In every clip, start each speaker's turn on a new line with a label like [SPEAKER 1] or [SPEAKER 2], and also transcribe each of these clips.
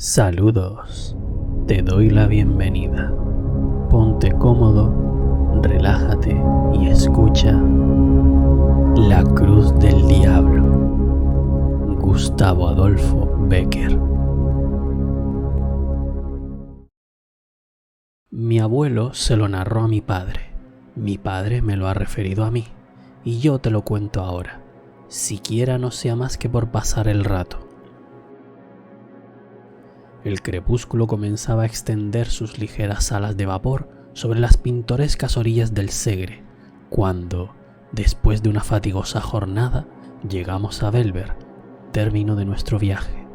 [SPEAKER 1] Saludos, te doy la bienvenida. Ponte cómodo, relájate y escucha La Cruz del Diablo. Gustavo Adolfo Bécquer. Mi abuelo se lo narró a mi padre me lo ha referido a mí, y yo te lo cuento ahora, siquiera no sea más que por pasar el rato. El crepúsculo comenzaba a extender sus ligeras alas de vapor sobre las pintorescas orillas del Segre, cuando, después de una fatigosa jornada, llegamos a Bellver, término de nuestro viaje.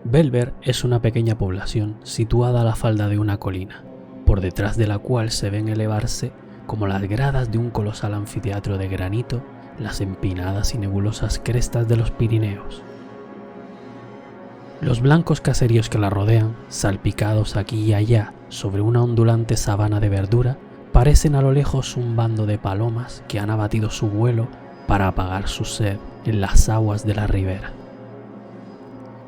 [SPEAKER 1] Bellver es una pequeña población situada a la falda de una colina, por detrás de la cual se ven elevarse, como las gradas de un colosal anfiteatro de granito, las empinadas y nebulosas crestas de los Pirineos. Los blancos caseríos que la rodean, salpicados aquí y allá sobre una ondulante sabana de verdura, parecen a lo lejos un bando de palomas que han abatido su vuelo para apagar su sed en las aguas de la ribera.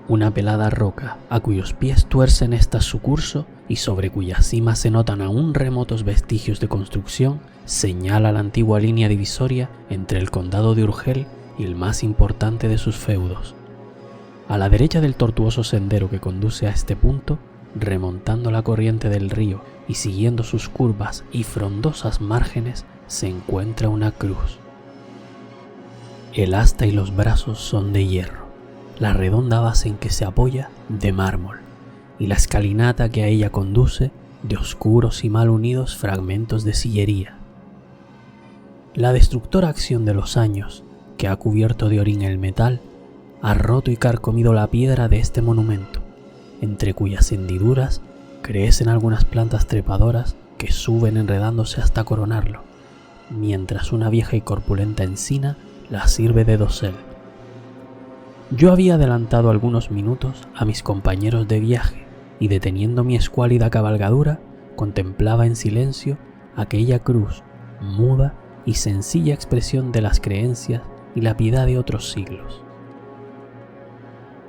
[SPEAKER 1] Una pelada roca a cuyos pies tuercen esta su curso y sobre cuya cima se notan aún remotos vestigios de construcción, señala la antigua línea divisoria entre el condado de Urgel y el más importante de sus feudos. A la derecha del tortuoso sendero que conduce a este punto, remontando la corriente del río y siguiendo sus curvas y frondosas márgenes, se encuentra una cruz. El asta y los brazos son de hierro, la redonda base en que se apoya de mármol, y la escalinata que a ella conduce de oscuros y mal unidos fragmentos de sillería. La destructora acción de los años, que ha cubierto de orín el metal, ha roto y carcomido la piedra de este monumento, entre cuyas hendiduras crecen algunas plantas trepadoras que suben enredándose hasta coronarlo, mientras una vieja y corpulenta encina la sirve de dosel. Yo había adelantado algunos minutos a mis compañeros de viaje y, deteniendo mi escuálida cabalgadura, contemplaba en silencio aquella cruz, muda y sencilla expresión de las creencias y la piedad de otros siglos.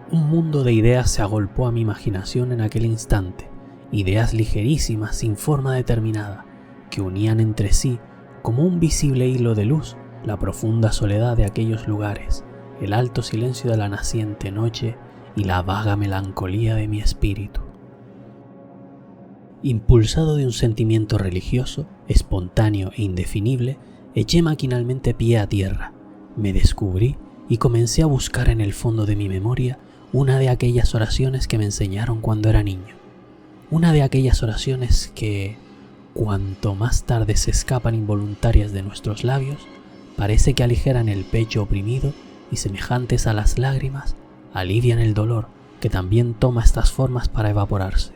[SPEAKER 1] Un mundo de ideas se agolpó a mi imaginación en aquel instante, ideas ligerísimas sin forma determinada, que unían entre sí, como un visible hilo de luz, la profunda soledad de aquellos lugares, el alto silencio de la naciente noche y la vaga melancolía de mi espíritu. Impulsado de un sentimiento religioso, espontáneo e indefinible, eché maquinalmente pie a tierra, me descubrí y comencé a buscar en el fondo de mi memoria una de aquellas oraciones que me enseñaron cuando era niño. Una de aquellas oraciones que, cuanto más tarde se escapan involuntarias de nuestros labios, parece que aligeran el pecho oprimido y, semejantes a las lágrimas, alivian el dolor que también toma estas formas para evaporarse.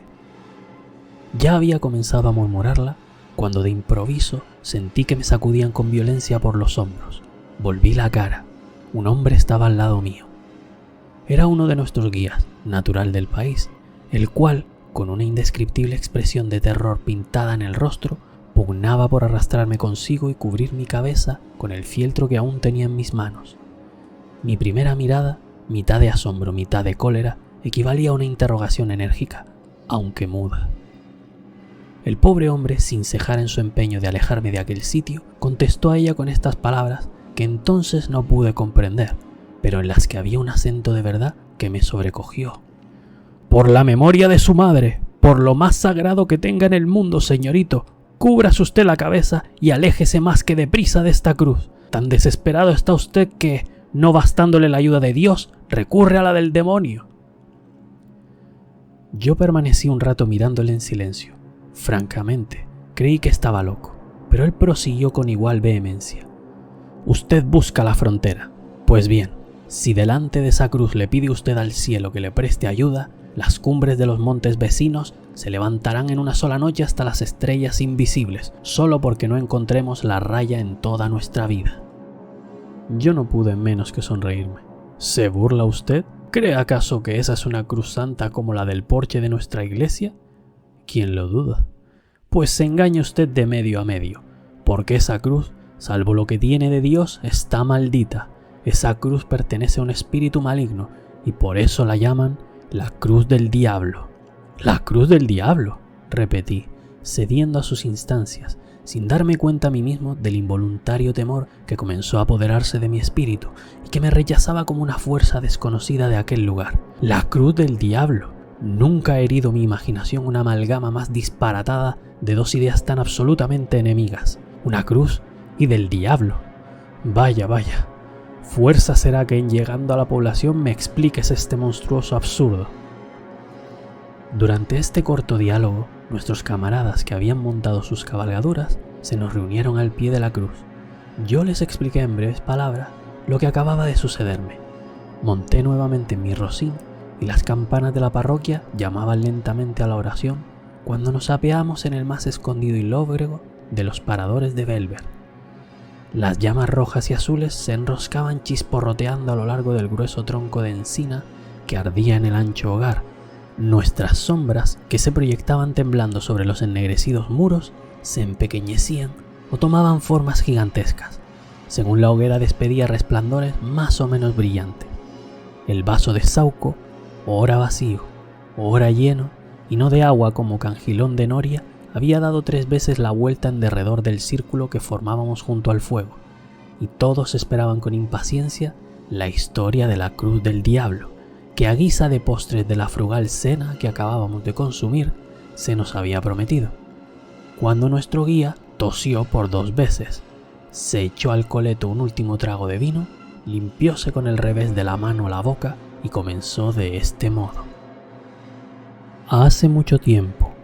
[SPEAKER 1] Ya había comenzado a murmurarla cuando de improviso sentí que me sacudían con violencia por los hombros. Volví la cara. Un hombre estaba al lado mío. Era uno de nuestros guías, natural del país, el cual, con una indescriptible expresión de terror pintada en el rostro, pugnaba por arrastrarme consigo y cubrir mi cabeza con el fieltro que aún tenía en mis manos. Mi primera mirada, mitad de asombro, mitad de cólera, equivalía a una interrogación enérgica, aunque muda. El pobre hombre, sin cejar en su empeño de alejarme de aquel sitio, contestó a ella con estas palabras que entonces no pude comprender, pero en las que había un acento de verdad que me sobrecogió. «Por la memoria de su madre, por lo más sagrado que tenga en el mundo, señorito, cúbrase usted la cabeza y aléjese más que deprisa de esta cruz. Tan desesperado está usted que, no bastándole la ayuda de Dios, recurre a la del demonio». Yo permanecí un rato mirándole en silencio. Francamente, creí que estaba loco, pero él prosiguió con igual vehemencia. «Usted busca la frontera. Pues bien, si delante de esa cruz le pide usted al cielo que le preste ayuda, las cumbres de los montes vecinos se levantarán en una sola noche hasta las estrellas invisibles, solo porque no encontremos la raya en toda nuestra vida». Yo no pude menos que sonreírme. ¿Se burla usted? ¿Cree acaso que esa es una cruz santa como la del porche de nuestra iglesia? ¿Quién lo duda? Pues se engaña usted de medio a medio, porque esa cruz, salvo lo que tiene de Dios, está maldita. Esa cruz pertenece a un espíritu maligno y por eso la llaman La cruz del diablo. La cruz del diablo, repetí, cediendo a sus instancias, sin darme cuenta a mí mismo del involuntario temor que comenzó a apoderarse de mi espíritu y que me rechazaba como una fuerza desconocida de aquel lugar. La cruz del diablo. Nunca ha herido mi imaginación una amalgama más disparatada de dos ideas tan absolutamente enemigas. Una cruz y del diablo. Vaya, vaya. Fuerza será que en llegando a la población me expliques este monstruoso absurdo. Durante este corto diálogo, nuestros camaradas que habían montado sus cabalgaduras se nos reunieron al pie de la cruz. Yo les expliqué en breves palabras lo que acababa de sucederme. Monté nuevamente en mi rocín y las campanas de la parroquia llamaban lentamente a la oración cuando nos apeamos en el más escondido y lóbrego de los paradores de Bellver. Las llamas rojas y azules se enroscaban chisporroteando a lo largo del grueso tronco de encina que ardía en el ancho hogar. Nuestras sombras, que se proyectaban temblando sobre los ennegrecidos muros, se empequeñecían o tomaban formas gigantescas, según la hoguera despedía resplandores más o menos brillantes. El vaso de Sauco, ora vacío, ora lleno, y no de agua como Cangilón de Noria, había dado 3 veces la vuelta en derredor del círculo que formábamos junto al fuego, y todos esperaban con impaciencia la historia de la cruz del diablo, que a guisa de postres de la frugal cena que acabábamos de consumir, se nos había prometido. Cuando nuestro guía tosió por 2 veces, se echó al coleto un último trago de vino, limpióse con el revés de la mano la boca y comenzó de este modo. Hace mucho tiempo,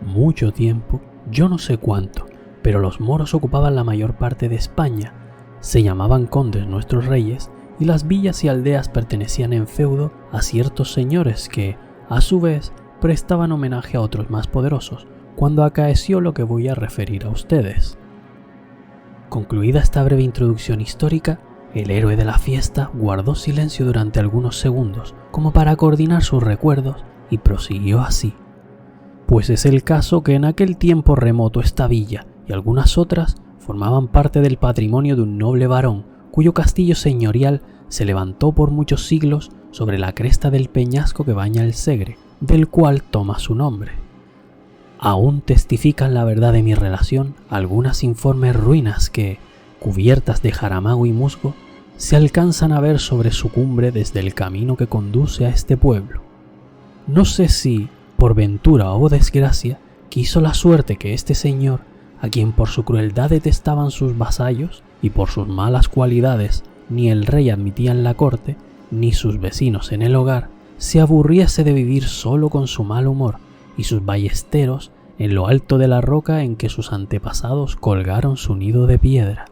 [SPEAKER 1] yo no sé cuánto, pero los moros ocupaban la mayor parte de España. Se llamaban condes nuestros reyes, y las villas y aldeas pertenecían en feudo a ciertos señores que, a su vez, prestaban homenaje a otros más poderosos, cuando acaeció lo que voy a referir a ustedes. Concluida esta breve introducción histórica, el héroe de la fiesta guardó silencio durante algunos segundos, como para coordinar sus recuerdos, y prosiguió así. Pues es el caso que en aquel tiempo remoto esta villa y algunas otras formaban parte del patrimonio de un noble varón, cuyo castillo señorial se levantó por muchos siglos sobre la cresta del peñasco que baña el Segre, del cual toma su nombre. Aún testifican la verdad de mi relación algunas informes ruinas que, cubiertas de jaramago y musgo, se alcanzan a ver sobre su cumbre desde el camino que conduce a este pueblo. No sé si, por ventura o desgracia, quiso la suerte que este señor, a quien por su crueldad detestaban sus vasallos y por sus malas cualidades ni el rey admitía en la corte, ni sus vecinos en el hogar, se aburriese de vivir solo con su mal humor y sus ballesteros en lo alto de la roca en que sus antepasados colgaron su nido de piedra.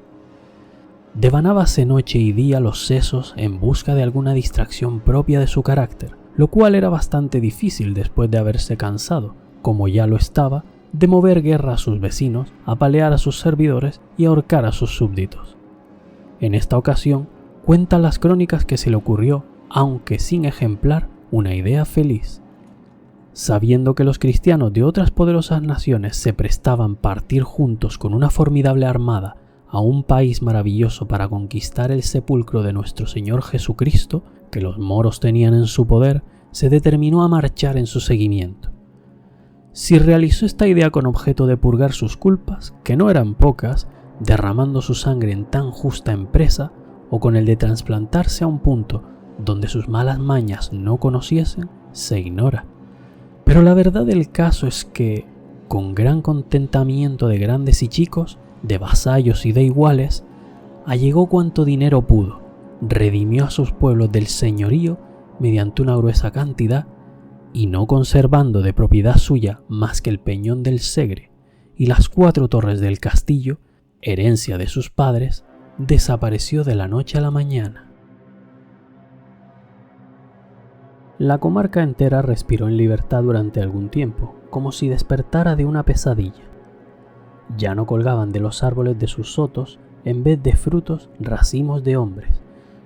[SPEAKER 1] Devanábase noche y día los sesos en busca de alguna distracción propia de su carácter, lo cual era bastante difícil después de haberse cansado, como ya lo estaba, de mover guerra a sus vecinos, apalear a sus servidores y ahorcar a sus súbditos. En esta ocasión, cuentan las crónicas que se le ocurrió, aunque sin ejemplar, una idea feliz. Sabiendo que los cristianos de otras poderosas naciones se prestaban partir juntos con una formidable armada a un país maravilloso para conquistar el sepulcro de nuestro Señor Jesucristo, que los moros tenían en su poder, se determinó a marchar en su seguimiento. Si realizó esta idea con objeto de purgar sus culpas, que no eran pocas, derramando su sangre en tan justa empresa, o con el de trasplantarse a un punto donde sus malas mañas no conociesen, se ignora. Pero la verdad del caso es que, con gran contentamiento de grandes y chicos, de vasallos y de iguales, allegó cuanto dinero pudo, redimió a sus pueblos del señorío mediante una gruesa cantidad, y no conservando de propiedad suya más que el peñón del Segre y las 4 torres del castillo, herencia de sus padres, desapareció de la noche a la mañana. La comarca entera respiró en libertad durante algún tiempo, como si despertara de una pesadilla. Ya no colgaban de los árboles de sus sotos, en vez de frutos, racimos de hombres.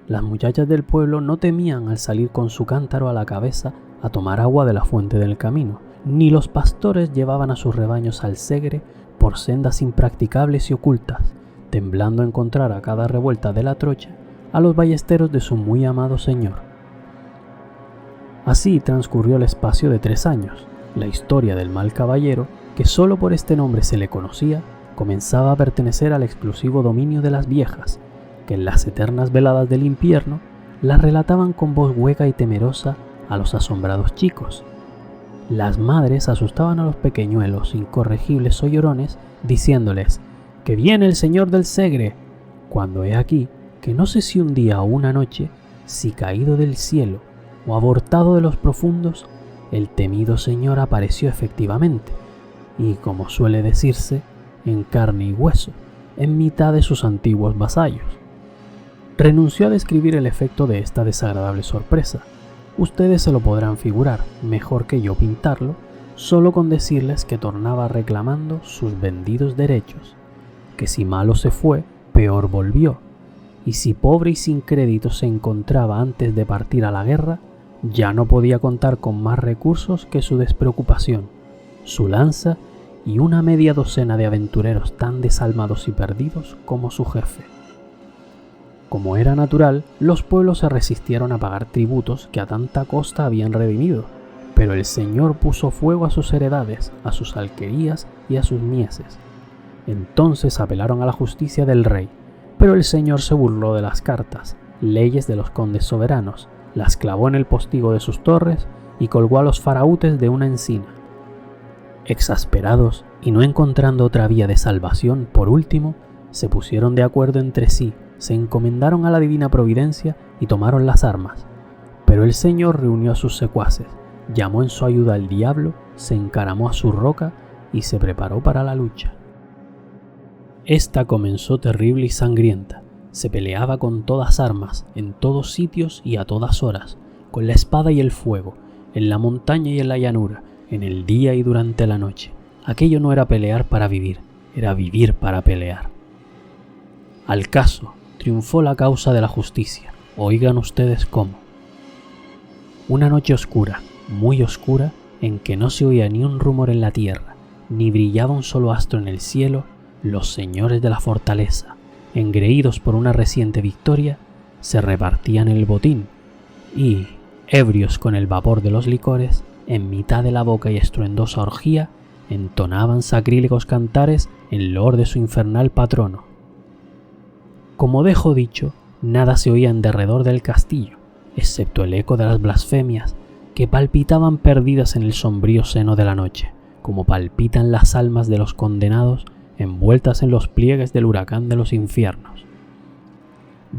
[SPEAKER 1] Las muchachas del pueblo no temían al salir con su cántaro a la cabeza a tomar agua de la fuente del camino, ni los pastores llevaban a sus rebaños al Segre por sendas impracticables y ocultas, temblando a encontrar a cada revuelta de la trocha a los ballesteros de su muy amado señor. Así transcurrió el espacio de 3 años. La historia del mal caballero, que solo por este nombre se le conocía, comenzaba a pertenecer al exclusivo dominio de las viejas, que en las eternas veladas del infierno las relataban con voz hueca y temerosa a los asombrados chicos. Las madres asustaban a los pequeñuelos incorregibles o llorones, diciéndoles que viene el señor del Segre, cuando he aquí que no sé si un día o una noche, si caído del cielo o abortado de los profundos, el temido señor apareció efectivamente, y como suele decirse, en carne y hueso, en mitad de sus antiguos vasallos. Renunció a describir el efecto de esta desagradable sorpresa. Ustedes se lo podrán figurar, mejor que yo pintarlo, solo con decirles que tornaba reclamando sus vendidos derechos, que si malo se fue, peor volvió, y si pobre y sin crédito se encontraba antes de partir a la guerra, ya no podía contar con más recursos que su despreocupación, su lanza y una media docena de aventureros tan desalmados y perdidos como su jefe. Como era natural, los pueblos se resistieron a pagar tributos que a tanta costa habían redimido, pero el señor puso fuego a sus heredades, a sus alquerías y a sus mieses. Entonces apelaron a la justicia del rey, pero el señor se burló de las cartas, leyes de los condes soberanos, las clavó en el postigo de sus torres y colgó a los faraútes de una encina. Exasperados y no encontrando otra vía de salvación, por último, se pusieron de acuerdo entre sí, se encomendaron a la divina providencia y tomaron las armas. Pero el señor reunió a sus secuaces, llamó en su ayuda al diablo, se encaramó a su roca y se preparó para la lucha. Esta comenzó terrible y sangrienta. Se peleaba con todas armas, en todos sitios y a todas horas, con la espada y el fuego, en la montaña y en la llanura, en el día y durante la noche. Aquello no era pelear para vivir, era vivir para pelear. Al caso, triunfó la causa de la justicia. Oigan ustedes cómo. Una noche oscura, muy oscura, en que no se oía ni un rumor en la tierra, ni brillaba un solo astro en el cielo, los señores de la fortaleza, engreídos por una reciente victoria, se repartían el botín y, ebrios con el vapor de los licores, en mitad de la boca y estruendosa orgía, entonaban sacrílegos cantares en loor de su infernal patrono. Como dejo dicho, nada se oía en derredor del castillo, excepto el eco de las blasfemias que palpitaban perdidas en el sombrío seno de la noche, como palpitan las almas de los condenados envueltas en los pliegues del huracán de los infiernos.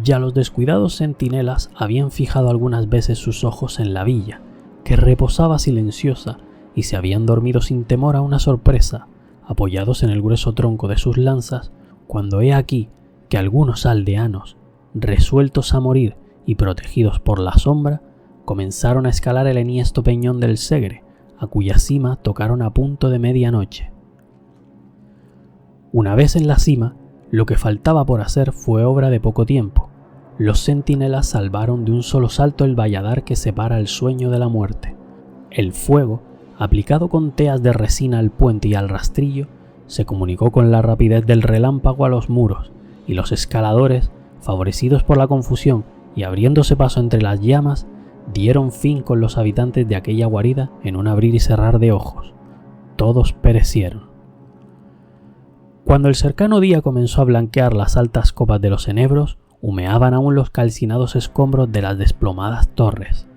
[SPEAKER 1] Ya los descuidados centinelas habían fijado algunas veces sus ojos en la villa, que reposaba silenciosa, y se habían dormido sin temor a una sorpresa, apoyados en el grueso tronco de sus lanzas, cuando he aquí que algunos aldeanos, resueltos a morir y protegidos por la sombra, comenzaron a escalar el enhiesto peñón del Segre, a cuya cima tocaron a punto de medianoche. Una vez en la cima, lo que faltaba por hacer fue obra de poco tiempo. Los centinelas salvaron de un solo salto el valladar que separa el sueño de la muerte. El fuego, aplicado con teas de resina al puente y al rastrillo, se comunicó con la rapidez del relámpago a los muros, y los escaladores, favorecidos por la confusión y abriéndose paso entre las llamas, dieron fin con los habitantes de aquella guarida en un abrir y cerrar de ojos. Todos perecieron. Cuando el cercano día comenzó a blanquear las altas copas de los enebros, humeaban aún los calcinados escombros de las desplomadas torres,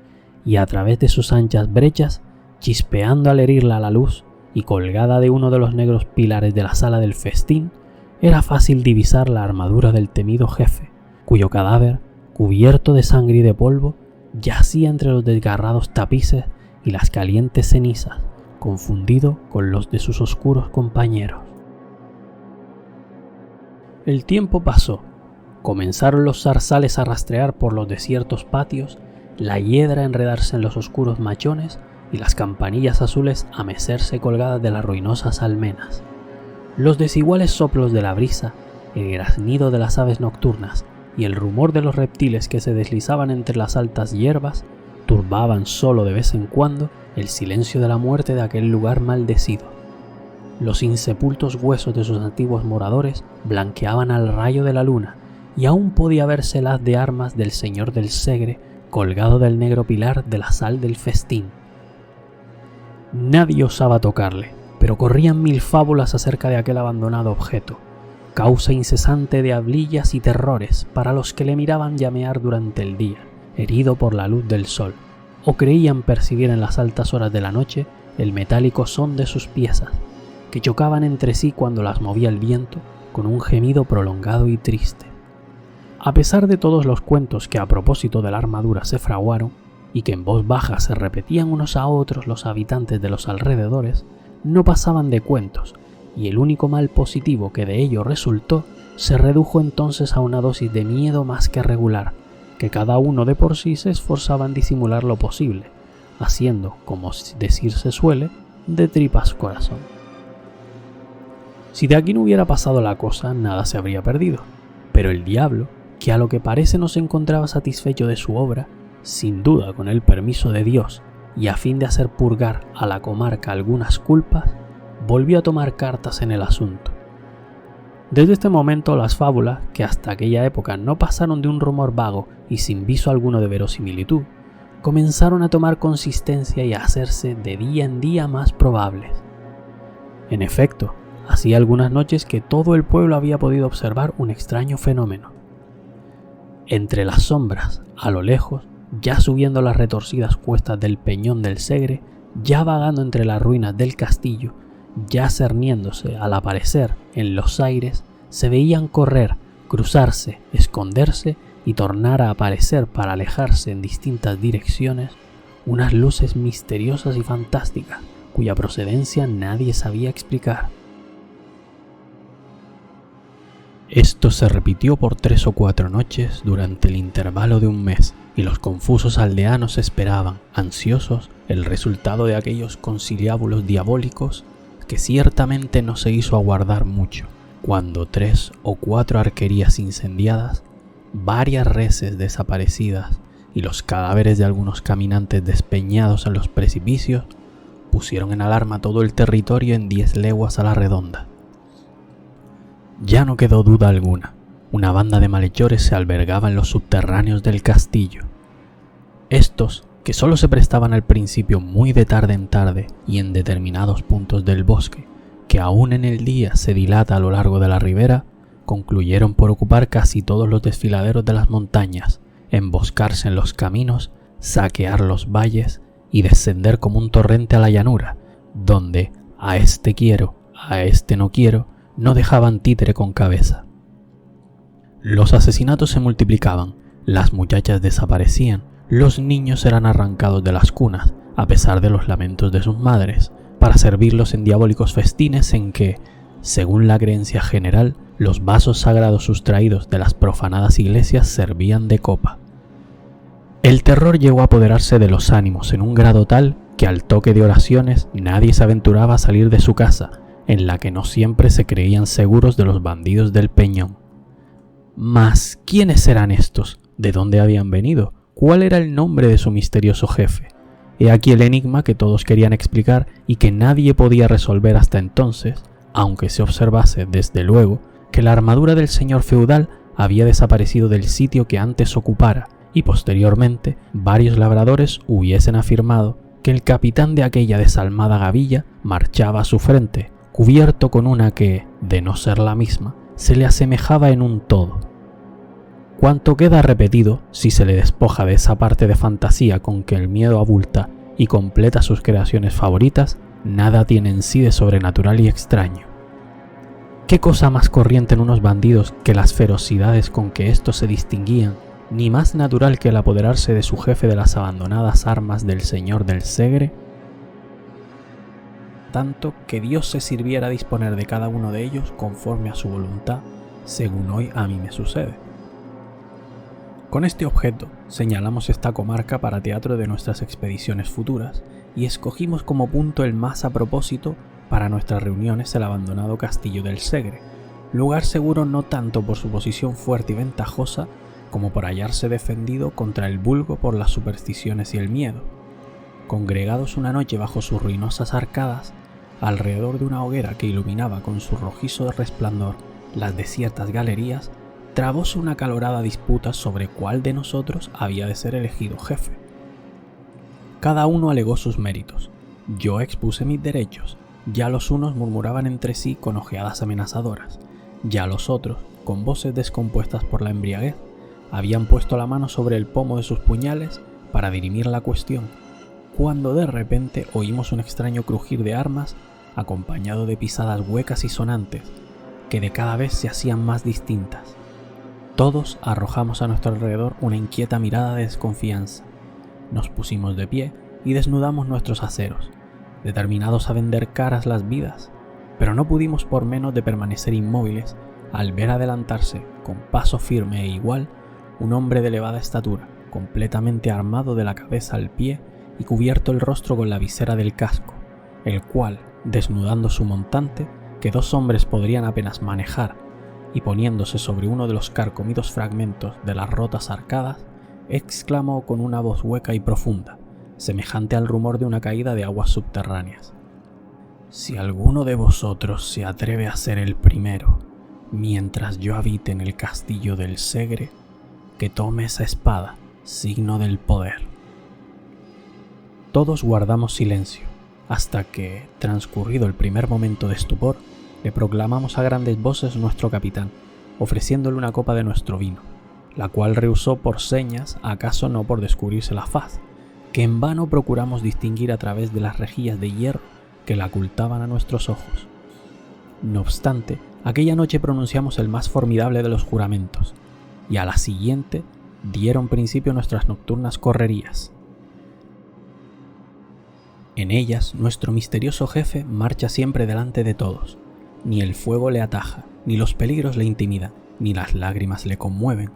[SPEAKER 1] y a través de sus anchas brechas, chispeando al herirla la luz y colgada de uno de los negros pilares de la sala del festín, era fácil divisar la armadura del temido jefe, cuyo cadáver, cubierto de sangre y de polvo, yacía entre los desgarrados tapices y las calientes cenizas, confundido con los de sus oscuros compañeros. El tiempo pasó. Comenzaron los zarzales a rastrear por los desiertos patios, la hiedra a enredarse en los oscuros machones y las campanillas azules a mecerse colgadas de las ruinosas almenas. Los desiguales soplos de la brisa, el graznido de las aves nocturnas y el rumor de los reptiles que se deslizaban entre las altas hierbas turbaban solo de vez en cuando el silencio de la muerte de aquel lugar maldecido. Los insepultos huesos de sus antiguos moradores blanqueaban al rayo de la luna, y aún podía verse el haz de armas del señor del Segre colgado del negro pilar de la sal del festín. Nadie osaba tocarle, pero corrían mil fábulas acerca de aquel abandonado objeto, causa incesante de hablillas y terrores para los que le miraban llamear durante el día, herido por la luz del sol, o creían percibir en las altas horas de la noche el metálico son de sus piezas, que chocaban entre sí cuando las movía el viento con un gemido prolongado y triste. A pesar de todos los cuentos que a propósito de la armadura se fraguaron, y que en voz baja se repetían unos a otros los habitantes de los alrededores, no pasaban de cuentos, y el único mal positivo que de ello resultó se redujo entonces a una dosis de miedo más que regular, que cada uno de por sí se esforzaba en disimular lo posible, haciendo, como decirse suele, de tripas corazón. Si de aquí no hubiera pasado la cosa, nada se habría perdido, pero el diablo, que a lo que parece no se encontraba satisfecho de su obra, sin duda con el permiso de Dios y a fin de hacer purgar a la comarca algunas culpas, volvió a tomar cartas en el asunto. Desde este momento las fábulas, que hasta aquella época no pasaron de un rumor vago y sin viso alguno de verosimilitud, comenzaron a tomar consistencia y a hacerse de día en día más probables. En efecto, hacía algunas noches que todo el pueblo había podido observar un extraño fenómeno. Entre las sombras, a lo lejos, ya subiendo las retorcidas cuestas del Peñón del Segre, ya vagando entre las ruinas del castillo, ya cerniéndose al aparecer en los aires, se veían correr, cruzarse, esconderse y tornar a aparecer para alejarse en distintas direcciones unas luces misteriosas y fantásticas, cuya procedencia nadie sabía explicar. Esto se repitió por 3 o 4 noches durante el intervalo de un mes, y los confusos aldeanos esperaban, ansiosos, el resultado de aquellos conciliábulos diabólicos que ciertamente no se hizo aguardar mucho, cuando 3 o 4 arquerías incendiadas, varias reses desaparecidas y los cadáveres de algunos caminantes despeñados en los precipicios pusieron en alarma todo el territorio en 10 leguas a la redonda. Ya no quedó duda alguna, una banda de malhechores se albergaba en los subterráneos del castillo. Estos, que solo se prestaban al principio muy de tarde en tarde y en determinados puntos del bosque, que aún en el día se dilata a lo largo de la ribera, concluyeron por ocupar casi todos los desfiladeros de las montañas, emboscarse en los caminos, saquear los valles y descender como un torrente a la llanura, donde a este quiero, a este no quiero, no dejaban títere con cabeza. Los asesinatos se multiplicaban, las muchachas desaparecían, los niños eran arrancados de las cunas, a pesar de los lamentos de sus madres, para servirlos en diabólicos festines en que, según la creencia general, los vasos sagrados sustraídos de las profanadas iglesias servían de copa. El terror llegó a apoderarse de los ánimos en un grado tal que al toque de oraciones nadie se aventuraba a salir de su casa, en la que no siempre se creían seguros de los bandidos del Peñón. Mas, ¿quiénes eran estos? ¿De dónde habían venido? ¿Cuál era el nombre de su misterioso jefe? He aquí el enigma que todos querían explicar y que nadie podía resolver hasta entonces, aunque se observase, desde luego, que la armadura del señor feudal había desaparecido del sitio que antes ocupara, y posteriormente varios labradores hubiesen afirmado que el capitán de aquella desalmada gavilla marchaba a su frente, cubierto con una que, de no ser la misma, se le asemejaba en un todo. Cuanto queda repetido, si se le despoja de esa parte de fantasía con que el miedo abulta y completa sus creaciones favoritas, nada tiene en sí de sobrenatural y extraño. ¿Qué cosa más corriente en unos bandidos que las ferocidades con que éstos se distinguían, ni más natural que el apoderarse de su jefe de las abandonadas armas del señor del Segre? Tanto que Dios se sirviera a disponer de cada uno de ellos conforme a su voluntad, según hoy a mí me sucede. Con este objeto señalamos esta comarca para teatro de nuestras expediciones futuras y escogimos como punto el más a propósito para nuestras reuniones el abandonado castillo del Segre, lugar seguro no tanto por su posición fuerte y ventajosa como por hallarse defendido contra el vulgo por las supersticiones y el miedo. Congregados una noche bajo sus ruinosas arcadas, alrededor de una hoguera que iluminaba con su rojizo resplandor las desiertas galerías, trabóse una acalorada disputa sobre cuál de nosotros había de ser elegido jefe. Cada uno alegó sus méritos. Yo expuse mis derechos. Ya los unos murmuraban entre sí con ojeadas amenazadoras. Ya los otros, con voces descompuestas por la embriaguez, habían puesto la mano sobre el pomo de sus puñales para dirimir la cuestión, cuando de repente oímos un extraño crujir de armas acompañado de pisadas huecas y sonantes que de cada vez se hacían más distintas. Todos arrojamos a nuestro alrededor una inquieta mirada de desconfianza. Nos pusimos de pie y desnudamos nuestros aceros, determinados a vender caras las vidas, pero no pudimos por menos de permanecer inmóviles al ver adelantarse, con paso firme e igual, un hombre de elevada estatura, completamente armado de la cabeza al pie y cubierto el rostro con la visera del casco, el cual, desnudando su montante, que 2 hombres podrían apenas manejar, y poniéndose sobre uno de los carcomidos fragmentos de las rotas arcadas, exclamó con una voz hueca y profunda, semejante al rumor de una caída de aguas subterráneas: «Si alguno de vosotros se atreve a ser el primero, mientras yo habite en el castillo del Segre, que tome esa espada, signo del poder». Todos guardamos silencio, hasta que, transcurrido el primer momento de estupor, le proclamamos a grandes voces nuestro capitán, ofreciéndole una copa de nuestro vino, la cual rehusó por señas, acaso no por descubrirse la faz, que en vano procuramos distinguir a través de las rejillas de hierro que la ocultaban a nuestros ojos. No obstante, aquella noche pronunciamos el más formidable de los juramentos, y a la siguiente dieron principio nuestras nocturnas correrías. En ellas, nuestro misterioso jefe marcha siempre delante de todos. Ni el fuego le ataja, ni los peligros le intimidan, ni las lágrimas le conmueven.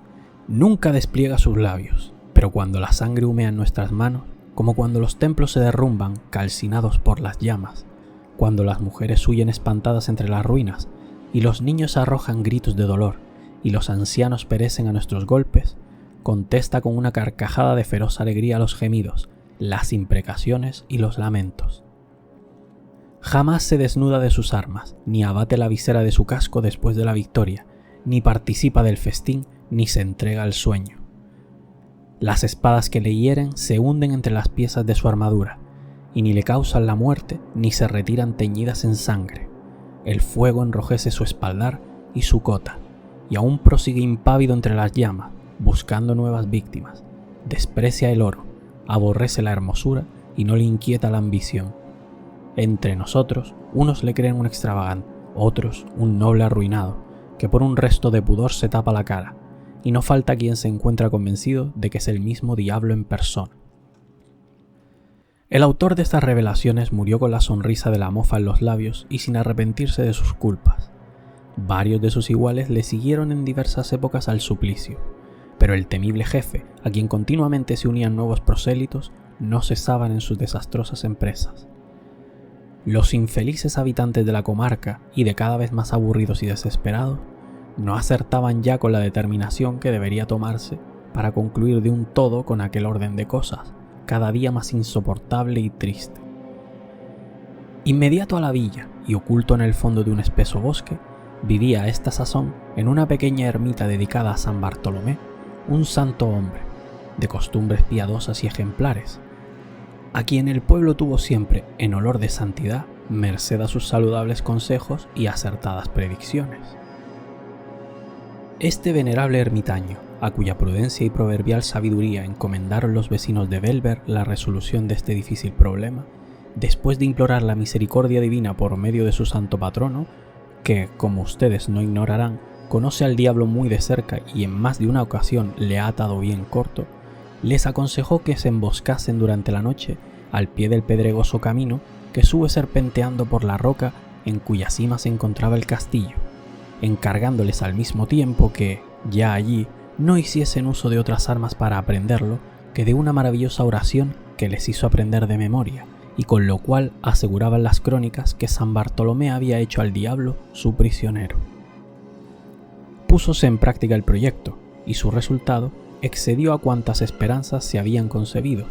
[SPEAKER 1] Nunca despliega sus labios, pero cuando la sangre humea en nuestras manos, como cuando los templos se derrumban calcinados por las llamas, cuando las mujeres huyen espantadas entre las ruinas, y los niños arrojan gritos de dolor, y los ancianos perecen a nuestros golpes, contesta con una carcajada de feroz alegría a los gemidos, las imprecaciones y los lamentos. Jamás se desnuda de sus armas, ni abate la visera de su casco después de la victoria, ni participa del festín, ni se entrega al sueño. Las espadas que le hieren se hunden entre las piezas de su armadura, y ni le causan la muerte, ni se retiran teñidas en sangre. El fuego enrojece su espaldar y su cota, y aún prosigue impávido entre las llamas, buscando nuevas víctimas. Desprecia el oro, aborrece la hermosura y no le inquieta la ambición. Entre nosotros, unos le creen un extravagante, otros un noble arruinado, que por un resto de pudor se tapa la cara, y no falta quien se encuentra convencido de que es el mismo diablo en persona. El autor de estas revelaciones murió con la sonrisa de la mofa en los labios y sin arrepentirse de sus culpas. Varios de sus iguales le siguieron en diversas épocas al suplicio, pero el temible jefe, a quien continuamente se unían nuevos prosélitos, no cesaban en sus desastrosas empresas. Los infelices habitantes de la comarca, y de cada vez más aburridos y desesperados, no acertaban ya con la determinación que debería tomarse para concluir de un todo con aquel orden de cosas, cada día más insoportable y triste. Inmediato a la villa, y oculto en el fondo de un espeso bosque, vivía a esta sazón, en una pequeña ermita dedicada a San Bartolomé, un santo hombre, de costumbres piadosas y ejemplares, a quien el pueblo tuvo siempre en olor de santidad, merced a sus saludables consejos y acertadas predicciones. Este venerable ermitaño, a cuya prudencia y proverbial sabiduría encomendaron los vecinos de Bellver la resolución de este difícil problema, después de implorar la misericordia divina por medio de su santo patrono, que, como ustedes no ignorarán, conoce al diablo muy de cerca y en más de una ocasión le ha atado bien corto, les aconsejó que se emboscasen durante la noche al pie del pedregoso camino que sube serpenteando por la roca en cuya cima se encontraba el castillo, encargándoles al mismo tiempo que, ya allí, no hiciesen uso de otras armas para aprenderlo que de una maravillosa oración que les hizo aprender de memoria, y con lo cual aseguraban las crónicas que San Bartolomé había hecho al diablo su prisionero. Púsose en práctica el proyecto, y su resultado excedió a cuantas esperanzas se habían concebido,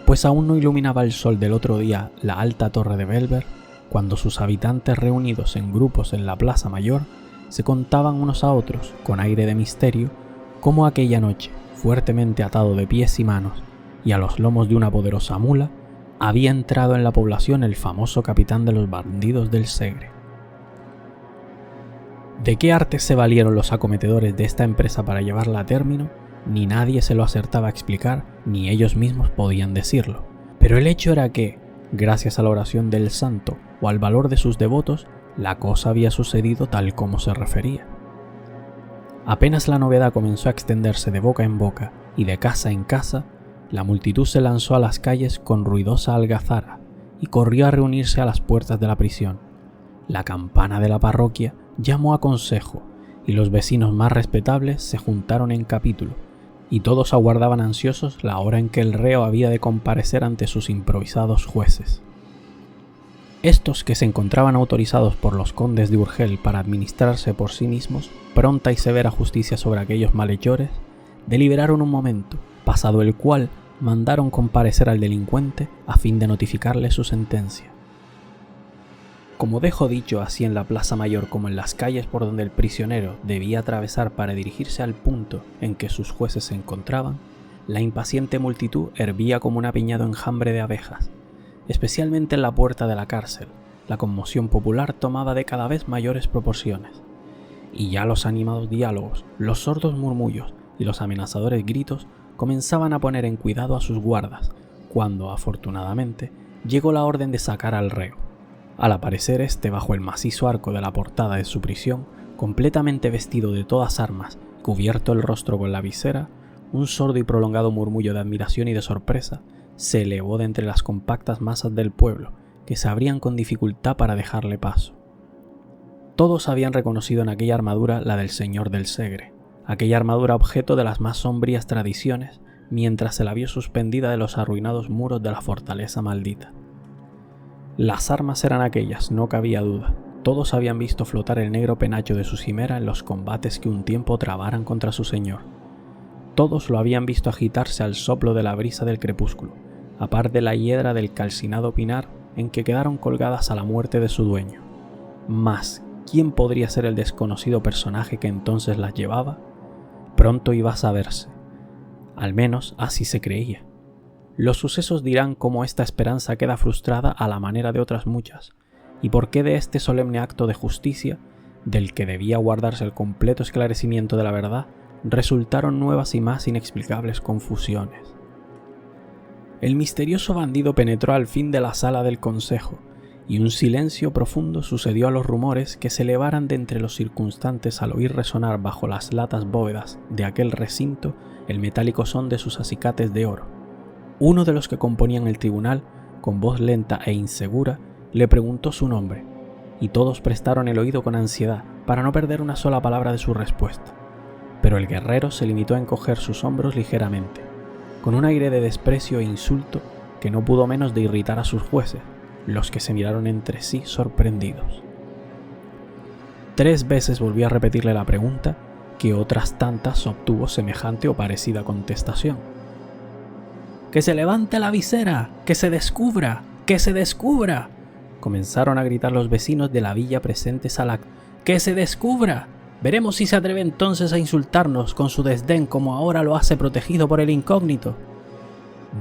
[SPEAKER 1] pues aún no iluminaba el sol del otro día la alta torre de Bellver, cuando sus habitantes reunidos en grupos en la plaza mayor, se contaban unos a otros, con aire de misterio, cómo aquella noche, fuertemente atado de pies y manos y a los lomos de una poderosa mula, había entrado en la población el famoso capitán de los bandidos del Segre. ¿De qué artes se valieron los acometedores de esta empresa para llevarla a término? Ni nadie se lo acertaba a explicar, ni ellos mismos podían decirlo. Pero el hecho era que, gracias a la oración del santo o al valor de sus devotos, la cosa había sucedido tal como se refería. Apenas la novedad comenzó a extenderse de boca en boca y de casa en casa, la multitud se lanzó a las calles con ruidosa algazara y corrió a reunirse a las puertas de la prisión. La campana de la parroquia llamó a consejo y los vecinos más respetables se juntaron en capítulo, y todos aguardaban ansiosos la hora en que el reo había de comparecer ante sus improvisados jueces. Estos, que se encontraban autorizados por los condes de Urgel para administrarse por sí mismos pronta y severa justicia sobre aquellos malhechores, deliberaron un momento, pasado el cual mandaron comparecer al delincuente a fin de notificarle su sentencia. Como dejo dicho, así en la plaza mayor como en las calles por donde el prisionero debía atravesar para dirigirse al punto en que sus jueces se encontraban, la impaciente multitud hervía como un apiñado enjambre de abejas. Especialmente en la puerta de la cárcel, la conmoción popular tomaba de cada vez mayores proporciones, y ya los animados diálogos, los sordos murmullos y los amenazadores gritos comenzaban a poner en cuidado a sus guardas, cuando, afortunadamente, llegó la orden de sacar al reo. Al aparecer este bajo el macizo arco de la portada de su prisión, completamente vestido de todas armas, cubierto el rostro con la visera, un sordo y prolongado murmullo de admiración y de sorpresa se elevó de entre las compactas masas del pueblo, que se abrían con dificultad para dejarle paso. Todos habían reconocido en aquella armadura la del señor del Segre, aquella armadura objeto de las más sombrías tradiciones, mientras se la vio suspendida de los arruinados muros de la fortaleza maldita. Las armas eran aquellas, no cabía duda. Todos habían visto flotar el negro penacho de su cimera en los combates que un tiempo trabaran contra su señor. Todos lo habían visto agitarse al soplo de la brisa del crepúsculo, a par de la hiedra del calcinado pinar en que quedaron colgadas a la muerte de su dueño. Mas, ¿quién podría ser el desconocido personaje que entonces las llevaba? Pronto iba a saberse. Al menos así se creía. Los sucesos dirán cómo esta esperanza queda frustrada a la manera de otras muchas, y por qué de este solemne acto de justicia, del que debía guardarse el completo esclarecimiento de la verdad, resultaron nuevas y más inexplicables confusiones. El misterioso bandido penetró al fin de la sala del consejo, y un silencio profundo sucedió a los rumores que se elevaran de entre los circunstantes al oír resonar bajo las latas bóvedas de aquel recinto el metálico son de sus acicates de oro. Uno de los que componían el tribunal, con voz lenta e insegura, le preguntó su nombre, y todos prestaron el oído con ansiedad para no perder una sola palabra de su respuesta. Pero el guerrero se limitó a encoger sus hombros ligeramente, con un aire de desprecio e insulto que no pudo menos de irritar a sus jueces, los que se miraron entre sí sorprendidos. 3 veces volvió a repetirle la pregunta, que otras tantas obtuvo semejante o parecida contestación. ¡Que se levante la visera! ¡Que se descubra! ¡Que se descubra! Comenzaron a gritar los vecinos de la villa presentes al acto. ¡Que se descubra! Veremos si se atreve entonces a insultarnos con su desdén como ahora lo hace protegido por el incógnito.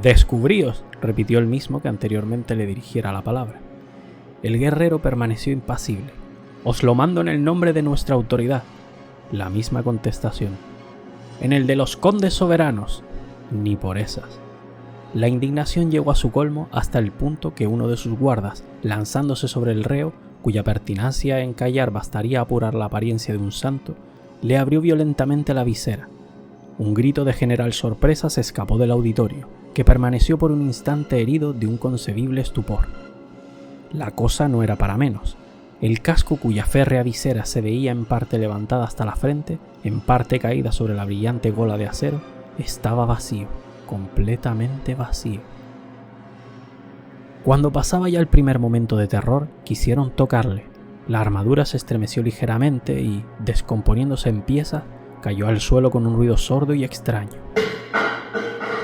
[SPEAKER 1] ¡Descubríos!, repitió el mismo que anteriormente le dirigiera la palabra. El guerrero permaneció impasible. Os lo mando en el nombre de nuestra autoridad. La misma contestación. En el de los condes soberanos. Ni por esas. La indignación llegó a su colmo hasta el punto que uno de sus guardas, lanzándose sobre el reo, cuya pertinacia en callar bastaría a apurar la apariencia de un santo, le abrió violentamente la visera. Un grito de general sorpresa se escapó del auditorio, que permaneció por un instante herido de un concebible estupor. La cosa no era para menos. El casco, cuya férrea visera se veía en parte levantada hasta la frente, en parte caída sobre la brillante gola de acero, estaba vacío. Completamente vacío. Cuando pasaba ya el primer momento de terror, quisieron tocarle. La armadura se estremeció ligeramente y, descomponiéndose en piezas, cayó al suelo con un ruido sordo y extraño.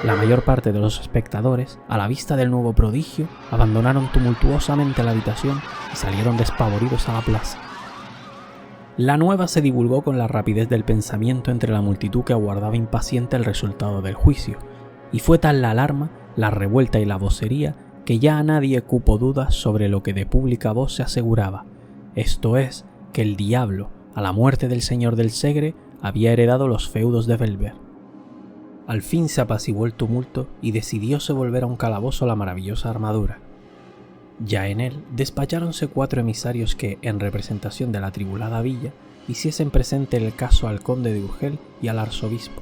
[SPEAKER 1] La mayor parte de los espectadores, a la vista del nuevo prodigio, abandonaron tumultuosamente la habitación y salieron despavoridos a la plaza. La nueva se divulgó con la rapidez del pensamiento entre la multitud que aguardaba impaciente el resultado del juicio, y fue tal la alarma, la revuelta y la vocería que ya a nadie cupo dudas sobre lo que de pública voz se aseguraba, esto es, que el diablo, a la muerte del señor del Segre, había heredado los feudos de Belver. Al fin se apaciguó el tumulto y decidióse volver a un calabozo la maravillosa armadura. Ya en él despacháronse 4 emisarios que, en representación de la atribulada villa, hiciesen presente el caso al conde de Urgel y al arzobispo,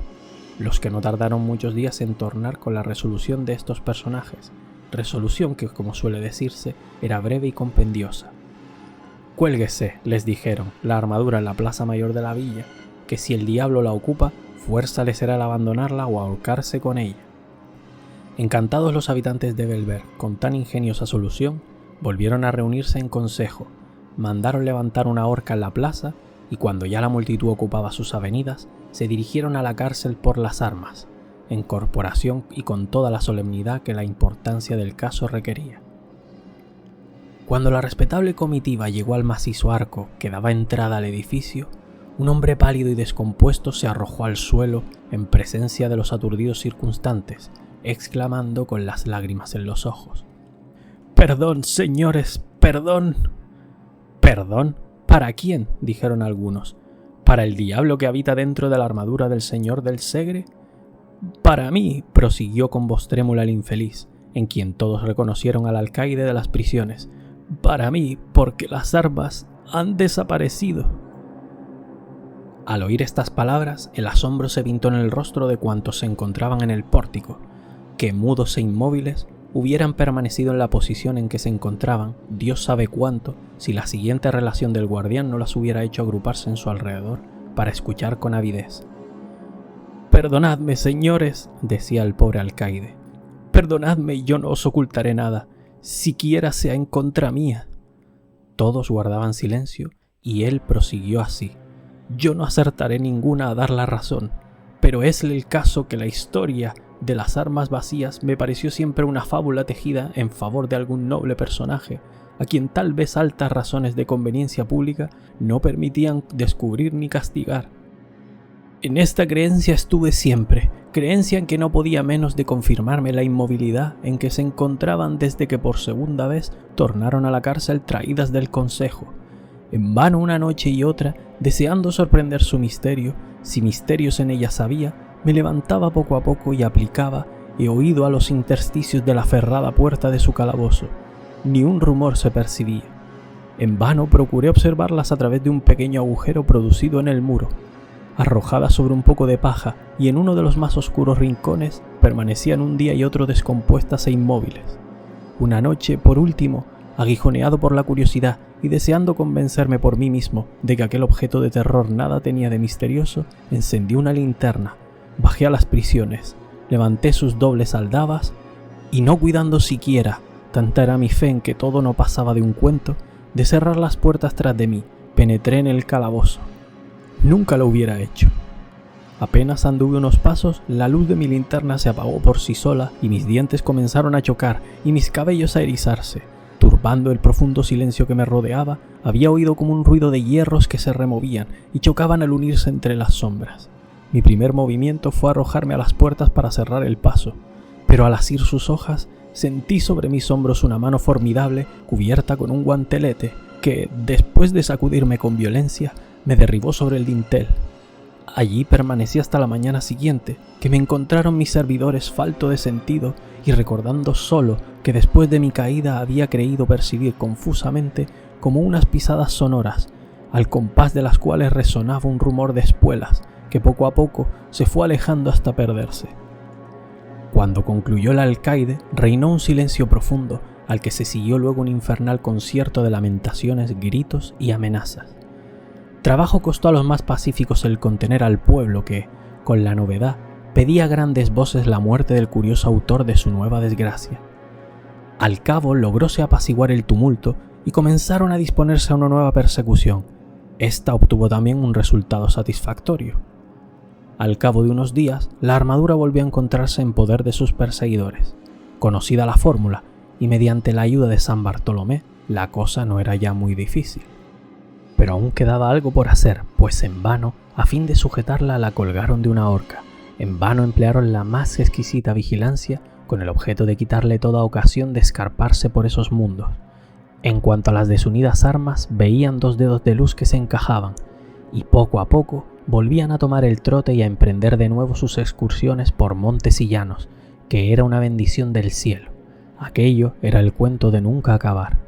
[SPEAKER 1] los que no tardaron muchos días en tornar con la resolución de estos personajes, resolución que, como suele decirse, era breve y compendiosa. «Cuélguese», les dijeron, «la armadura en la plaza mayor de la villa, que si el diablo la ocupa, fuerza le será el abandonarla o ahorcarse con ella». Encantados los habitantes de Belver con tan ingeniosa solución, volvieron a reunirse en consejo, mandaron levantar una horca en la plaza y cuando ya la multitud ocupaba sus avenidas, se dirigieron a la cárcel por las armas, en corporación y con toda la solemnidad que la importancia del caso requería. Cuando la respetable comitiva llegó al macizo arco que daba entrada al edificio, un hombre pálido y descompuesto se arrojó al suelo en presencia de los aturdidos circunstantes, exclamando con las lágrimas en los ojos: «¡Perdón, señores, perdón!». «¿Perdón? ¿Para quién?», dijeron algunos. «¿Para el diablo que habita dentro de la armadura del señor del Segre?». «Para mí», prosiguió con voz trémula el infeliz, en quien todos reconocieron al alcaide de las prisiones, «para mí, porque las armas han desaparecido». Al oír estas palabras, el asombro se pintó en el rostro de cuantos se encontraban en el pórtico, que mudos e inmóviles hubieran permanecido en la posición en que se encontraban, Dios sabe cuánto, si la siguiente relación del guardián no las hubiera hecho agruparse en su alrededor para escuchar con avidez. «Perdonadme, señores», decía el pobre alcaide, «perdonadme y yo no os ocultaré nada, siquiera sea en contra mía». Todos guardaban silencio y él prosiguió así: «Yo no acertaré ninguna a dar la razón, pero esle el caso que la historia de las armas vacías me pareció siempre una fábula tejida en favor de algún noble personaje, a quien tal vez altas razones de conveniencia pública no permitían descubrir ni castigar. En esta creencia estuve siempre, creencia en que no podía menos de confirmarme la inmovilidad en que se encontraban desde que por segunda vez tornaron a la cárcel traídas del consejo. En vano una noche y otra, deseando sorprender su misterio, si misterios en ella sabía, me levantaba poco a poco y aplicaba el oído a los intersticios de la ferrada puerta de su calabozo. Ni un rumor se percibía. En vano procuré observarlas a través de un pequeño agujero producido en el muro. Arrojadas sobre un poco de paja y en uno de los más oscuros rincones, permanecían un día y otro descompuestas e inmóviles. Una noche, por último, aguijoneado por la curiosidad y deseando convencerme por mí mismo de que aquel objeto de terror nada tenía de misterioso, encendí una linterna, bajé a las prisiones, levanté sus dobles aldabas y, no cuidando siquiera, tanta era mi fe en que todo no pasaba de un cuento, de cerrar las puertas tras de mí, penetré en el calabozo. Nunca lo hubiera hecho. Apenas anduve unos pasos, la luz de mi linterna se apagó por sí sola y mis dientes comenzaron a chocar y mis cabellos a erizarse. Turbando el profundo silencio que me rodeaba, había oído como un ruido de hierros que se removían y chocaban al unirse entre las sombras. Mi primer movimiento fue arrojarme a las puertas para cerrar el paso, pero al asir sus hojas, sentí sobre mis hombros una mano formidable cubierta con un guantelete que, después de sacudirme con violencia, me derribó sobre el dintel. Allí permanecí hasta la mañana siguiente, que me encontraron mis servidores falto de sentido y recordando solo que después de mi caída había creído percibir confusamente como unas pisadas sonoras, al compás de las cuales resonaba un rumor de espuelas que poco a poco se fue alejando hasta perderse. Cuando concluyó el alcaide, reinó un silencio profundo, al que se siguió luego un infernal concierto de lamentaciones, gritos y amenazas. Trabajo costó a los más pacíficos el contener al pueblo que, con la novedad, pedía a grandes voces la muerte del curioso autor de su nueva desgracia. Al cabo logróse apaciguar el tumulto y comenzaron a disponerse a una nueva persecución. Esta obtuvo también un resultado satisfactorio. Al cabo de unos días, la armadura volvió a encontrarse en poder de sus perseguidores. Conocida la fórmula, y mediante la ayuda de San Bartolomé, la cosa no era ya muy difícil. pero aún quedaba algo por hacer, pues en vano, a fin de sujetarla, la colgaron de una horca. En vano emplearon la más exquisita vigilancia con el objeto de quitarle toda ocasión de escarparse por esos mundos. En cuanto a las desunidas armas, veían 2 dedos de luz que se encajaban, y poco a poco volvían a tomar el trote y a emprender de nuevo sus excursiones por montes y llanos, que era una bendición del cielo. Aquello era el cuento de nunca acabar.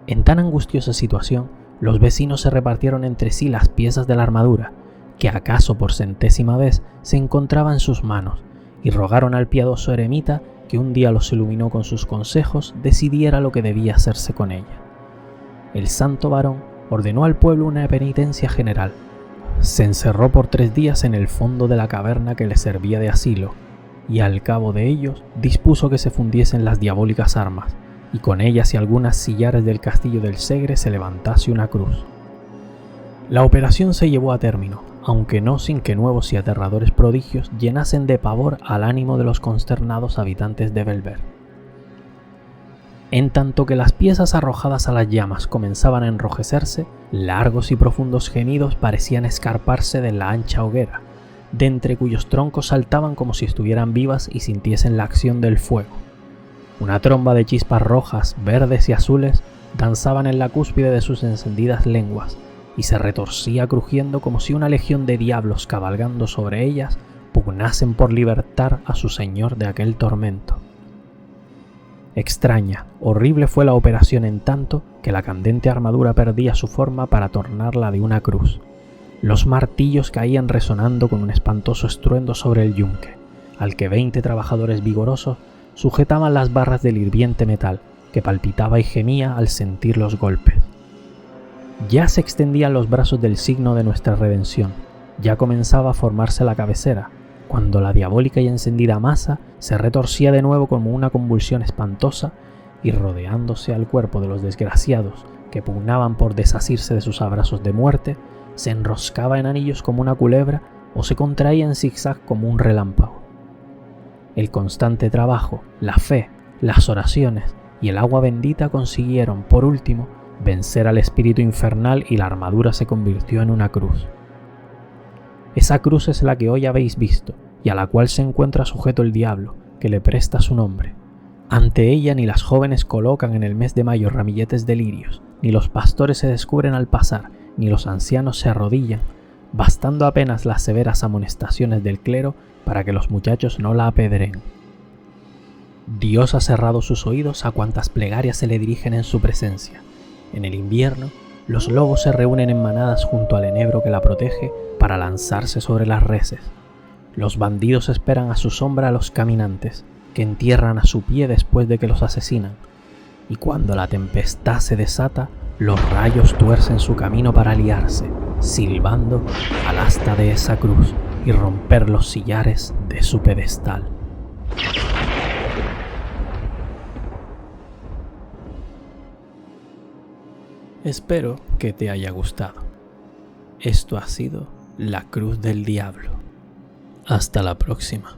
[SPEAKER 1] En tan angustiosa situación, los vecinos se repartieron entre sí las piezas de la armadura, que acaso por 100ª vez se encontraba en sus manos, y rogaron al piadoso eremita, que un día los iluminó con sus consejos, decidiera lo que debía hacerse con ella. El santo varón ordenó al pueblo una penitencia general. Se encerró por 3 días en el fondo de la caverna que le servía de asilo, y al cabo de ellos dispuso que se fundiesen las diabólicas armas, y con ellas y algunas sillares del castillo del Segre se levantase una cruz. La operación se llevó a término, aunque no sin que nuevos y aterradores prodigios llenasen de pavor al ánimo de los consternados habitantes de Bellver. En tanto que las piezas arrojadas a las llamas comenzaban a enrojecerse, largos y profundos gemidos parecían escarparse de la ancha hoguera, de entre cuyos troncos saltaban como si estuvieran vivas y sintiesen la acción del fuego. Una tromba de chispas rojas, verdes y azules danzaban en la cúspide de sus encendidas lenguas, y se retorcía crujiendo como si una legión de diablos cabalgando sobre ellas pugnasen por libertar a su señor de aquel tormento. Extraña, horrible fue la operación en tanto que la candente armadura perdía su forma para tornarla de una cruz. Los martillos caían resonando con un espantoso estruendo sobre el yunque, al que 20 trabajadores vigorosos sujetaban las barras del hirviente metal, que palpitaba y gemía al sentir los golpes. Ya se extendían los brazos del signo de nuestra redención, ya comenzaba a formarse la cabecera, cuando la diabólica y encendida masa se retorcía de nuevo como una convulsión espantosa, y rodeándose al cuerpo de los desgraciados que pugnaban por desasirse de sus abrazos de muerte, se enroscaba en anillos como una culebra o se contraía en zigzag como un relámpago. El constante trabajo, la fe, las oraciones y el agua bendita consiguieron, por último, vencer al espíritu infernal, y la armadura se convirtió en una cruz. Esa cruz es la que hoy habéis visto y a la cual se encuentra sujeto el diablo, que le presta su nombre. Ante ella ni las jóvenes colocan en el mes de mayo ramilletes de lirios, ni los pastores se descubren al pasar, ni los ancianos se arrodillan, bastando apenas las severas amonestaciones del clero para que los muchachos no la apedreen. Dios ha cerrado sus oídos a cuantas plegarias se le dirigen en su presencia. En el invierno, los lobos se reúnen en manadas junto al enebro que la protege para lanzarse sobre las reses. Los bandidos esperan a su sombra a los caminantes, que entierran a su pie después de que los asesinan. Y cuando la tempestad se desata, los rayos tuercen su camino para liarse, silbando al asta de esa cruz y romper los sillares de su pedestal. Espero que te haya gustado. Esto ha sido La Cruz del Diablo. Hasta la próxima.